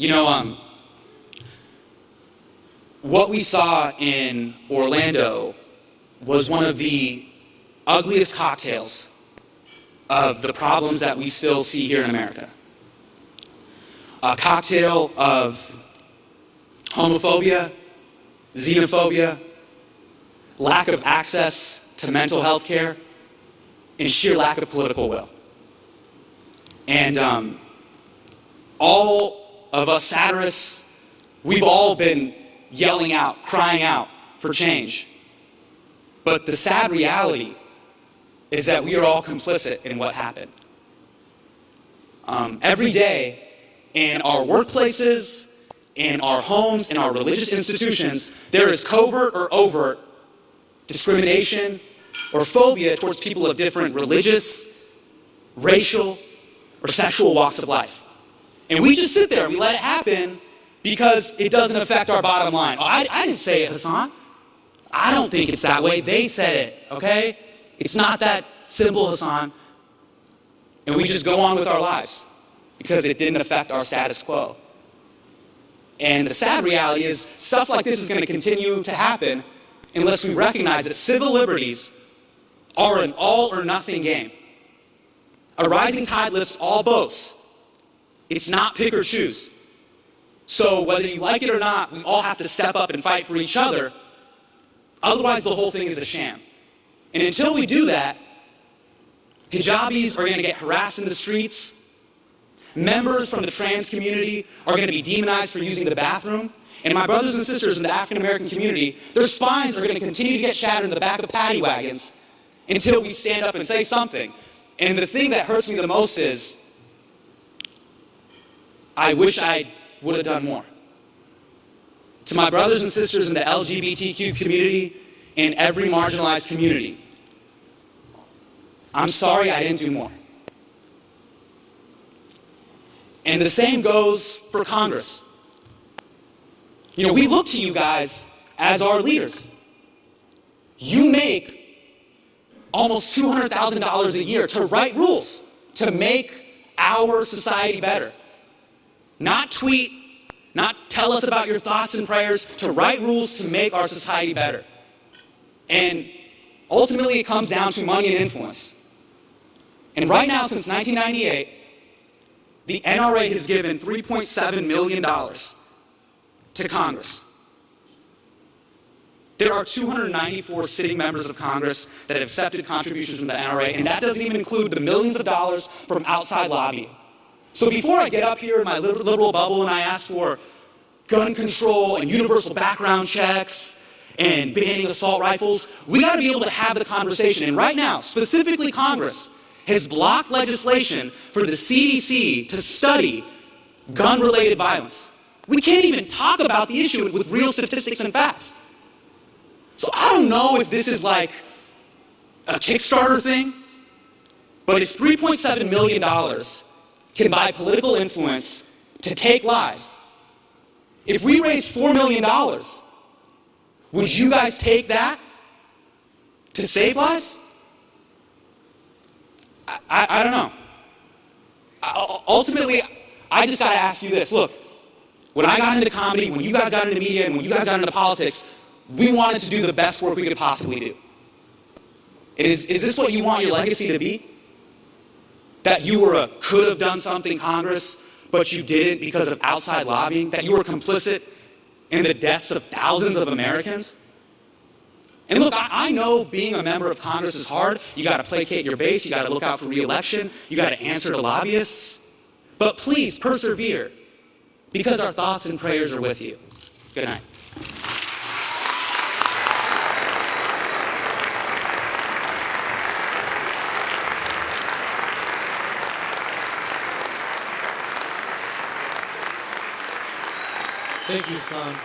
You know, what we saw in Orlando was one of the ugliest cocktails of the problems that we still see here in America. A cocktail of homophobia, xenophobia, lack of access to mental health care, and sheer lack of political will. And all of us satirists, we've all been yelling out, crying out for change. But the sad reality is that we are all complicit in what happened. Every day in our workplaces, in our homes, in our religious institutions, there is covert or overt discrimination or phobia towards people of different religious, racial, or sexual walks of life. And we just sit there and we let it happen because it doesn't affect our bottom line. Oh, I didn't say it, Hasan. I don't think it's that way. They said it, okay? It's not that simple, Hasan. And we just go on with our lives because it didn't affect our status quo. And the sad reality is stuff like this is going to continue to happen unless we recognize that civil liberties are an all or nothing game. A rising tide lifts all boats. It's not pick or choose. So whether you like it or not, we all have to step up and fight for each other. Otherwise, the whole thing is a sham. And until we do that, hijabis are going to get harassed in the streets. Members from the trans community are going to be demonized for using the bathroom. And my brothers and sisters in the African American community, their spines are going to continue to get shattered in the back of paddy wagons until we stand up and say something. And the thing that hurts me the most is, I wish I would have done more. To my brothers and sisters in the LGBTQ community and every marginalized community, I'm sorry I didn't do more. And the same goes for Congress. You know, we look to you guys as our leaders. You make almost $200,000 a year to write rules, to make our society better. Not tweet, not tell us about your thoughts and prayers, to write rules to make our society better. And ultimately it comes down to money and influence. And right now, since 1998, the NRA has given $3.7 million to Congress. There are 294 sitting members of Congress that have accepted contributions from the NRA, and that doesn't even include the millions of dollars from outside lobbying. So before I get up here in my liberal bubble and I ask for gun control and universal background checks and banning assault rifles, we got to be able to have the conversation. And right now, specifically Congress has blocked legislation for the CDC to study gun-related violence. We can't even talk about the issue with real statistics and facts. So I don't know if this is like a Kickstarter thing, but if $3.7 million can buy political influence to take lives, if we raise $4 million, would you guys take that to save lives? I don't know. Ultimately, I just got to ask you this. Look, when I got into comedy, when you guys got into media, and when you guys got into politics, we wanted to do the best work we could possibly do. Is this what you want your legacy to be? That you were could have done something, Congress, but you didn't because of outside lobbying? That you were complicit in the deaths of thousands of Americans? And look, I know being a member of Congress is hard. You got to placate your base. You got to look out for re-election. You got to answer to lobbyists. But please persevere, because our thoughts and prayers are with you. Good night. Thank you, son.